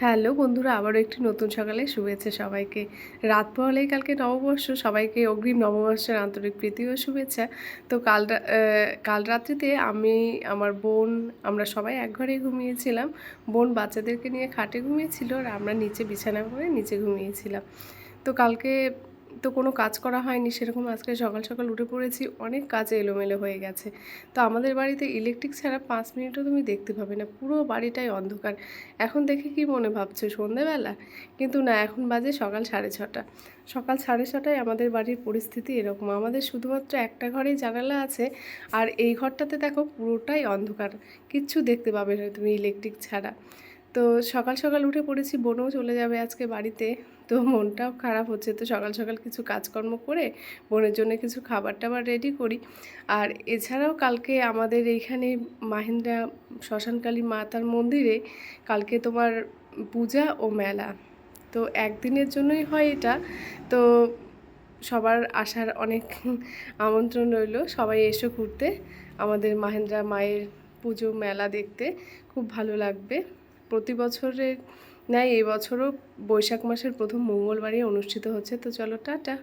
Hello বন্ধুরা, আবারও একটি নতুন সকালে শুভেচ্ছা সবাইকে। রাত পোহালেই কালকে নববর্ষ, সবাইকে অগ্রিম নববর্ষের আন্তরিক প্রীতি ও শুভেচ্ছা। তো কাল রাত্রিতে আমি, আমার বোন, আমরা সবাই এক ঘরে ঘুমিয়েছিলাম। বোন বাচ্চাদেরকে নিয়ে খাটে ঘুমিয়েছিল আর আমরা নিচে বিছানা করে নিচে ঘুমিয়েছিলাম। তো কালকে তো কোনো কাজ করা হয়নি সেরকম। আজকে সকাল সকাল উঠে পড়েছি, অনেক কাজ এলোমেলো হয়ে গেছে। তো আমাদের বাড়িতে ইলেকট্রিক ছাড়া 5 মিনিটও তুমি দেখতে পাবে না, পুরো বাড়িটাই অন্ধকার। এখন দেখে কি মনে ভাবছো সন্ধেবেলা, কিন্তু না, এখন বাজে সকাল 6:30। সকাল 6:30টায় আমাদের বাড়ির পরিস্থিতি এরকম। আমাদের শুধুমাত্র একটা ঘরেই জানালা আছে, আর এই ঘরটাতে দেখো পুরোটাই অন্ধকার, কিচ্ছু দেখতে পাবে না তুমি ইলেকট্রিক ছাড়া। তো সকাল সকাল উঠে পড়েছি, বোনও চলে যাবে আজকে বাড়িতে। তো মনটাও খারাপ হচ্ছে, তো সকাল সকাল কিছু কাজকর্ম করে বোনের জন্য কিছু খাবার টাবার রেডি করি। আর এছাড়াও কালকে আমাদের এইখানে মাহিন্দ্রা শ্মশানকালী মাতার মন্দিরে কালকে তোমার পূজা ও মেলা। তো একদিনের জন্যই হয় এটা। তো সবার আসার অনেক আমন্ত্রণ রইল, সবাই এসো ঘুরতে আমাদের মাহিন্দ্রা মায়ের পুজো মেলা দেখতে, খুব ভালো লাগবে। প্রতি বছরের ন্যায় এবছরও বৈশাখ মাসের প্রথম মঙ্গলবারই অনুষ্ঠিত হচ্ছে। তো চলো, টাটা।